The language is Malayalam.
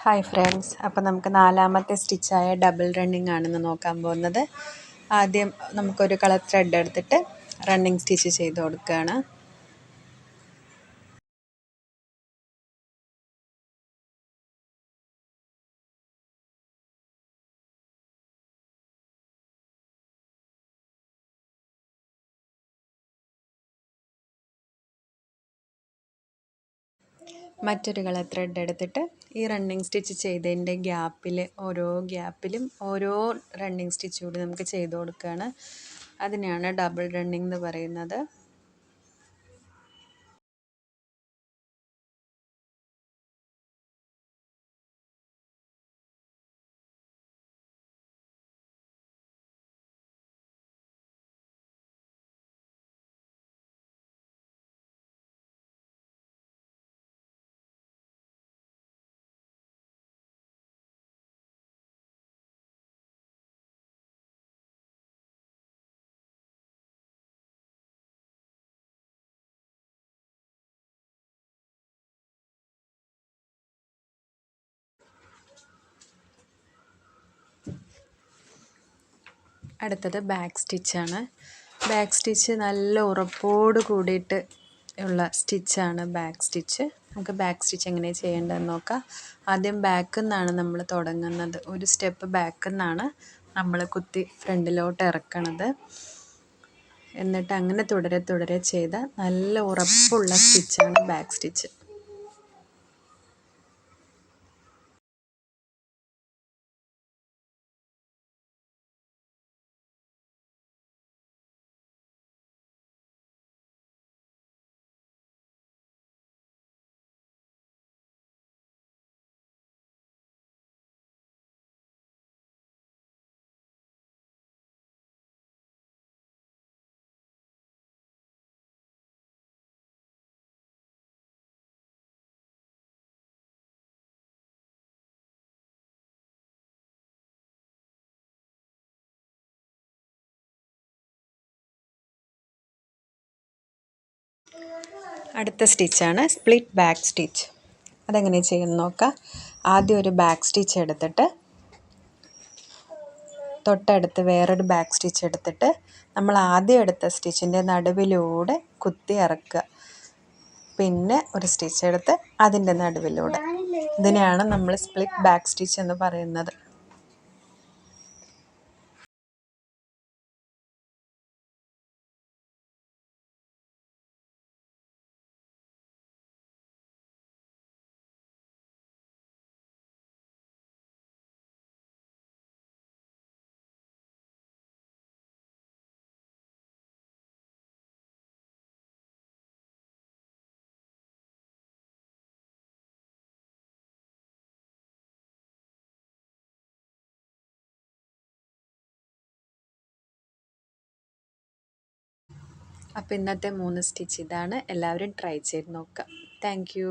ഹായ് ഫ്രണ്ട്സ്, അപ്പോൾ നമുക്ക് നാലാമത്തെ സ്റ്റിച്ചായ ഡബിൾ റണ്ണിങ് ആണെന്ന് നോക്കാൻ പോകുന്നത്. ആദ്യം നമുക്കൊരു കളർ ത്രെഡ് എടുത്തിട്ട് റണ്ണിങ് സ്റ്റിച്ച് ചെയ്ത് കൊടുക്കുകയാണ്. മറ്റൊരു കളർ ത്രെഡ് എടുത്തിട്ട് ഈ റണ്ണിങ് സ്റ്റിച്ച് ചെയ്തതിൻ്റെ ഓരോ ഗ്യാപ്പിലും ഓരോ റണ്ണിങ് സ്റ്റിച്ച് കൂടി നമുക്ക് ചെയ്ത് കൊടുക്കുകയാണ്. അതിനെയാണ് ഡബിൾ റണ്ണിങ് എന്ന് പറയുന്നത്. അടുത്തത് ബാക്ക് സ്റ്റിച്ചാണ്. ബാക്ക് സ്റ്റിച്ച് നല്ല ഉറപ്പോട് കൂടിയിട്ട് ഉള്ള സ്റ്റിച്ചാണ് ബാക്ക് സ്റ്റിച്ച്. നമുക്ക് ബാക്ക് സ്റ്റിച്ച് എങ്ങനെ ചെയ്യേണ്ടതെന്ന് നോക്കാം. ആദ്യം ബാക്കിൽ നിന്നാണ് നമ്മൾ തുടങ്ങുന്നത്. ഒരു സ്റ്റെപ്പ് ബാക്കിൽ നിന്നാണ് നമ്മൾ കുത്തി ഫ്രണ്ടിലോട്ട് ഇറക്കണത്. എന്നിട്ട് അങ്ങനെ തുടരെ ചെയ്ത നല്ല ഉറപ്പുള്ള സ്റ്റിച്ചാണ് ബാക്ക് സ്റ്റിച്ച്. അടുത്ത സ്റ്റിച്ചാണ് സ്പ്ലിറ്റ് ബാക്ക് സ്റ്റിച്ച്. അതെങ്ങനെ ചെയ്യുമെന്ന് നോക്കാം. ആദ്യം ഒരു ബാക്ക് സ്റ്റിച്ച് എടുത്തിട്ട് തൊട്ടടുത്ത് വേറൊരു ബാക്ക് സ്റ്റിച്ച് എടുത്തിട്ട് നമ്മൾ ആദ്യം എടുത്ത സ്റ്റിച്ചിൻ്റെ നടുവിലൂടെ കുത്തി ഇറക്കുക. പിന്നെ ഒരു സ്റ്റിച്ച് എടുത്ത് അതിൻ്റെ നടുവിലൂടെ. ഇതിനെയാണ് നമ്മൾ സ്പ്ലിറ്റ് ബാക്ക് സ്റ്റിച്ച് എന്ന് പറയുന്നത്. അപ്പോൾ ഇന്നത്തെ 3 സ്റ്റിച്ച് ഇതാണ്. എല്ലാവരും ട്രൈ ചെയ്ത് നോക്കുക. Thank you.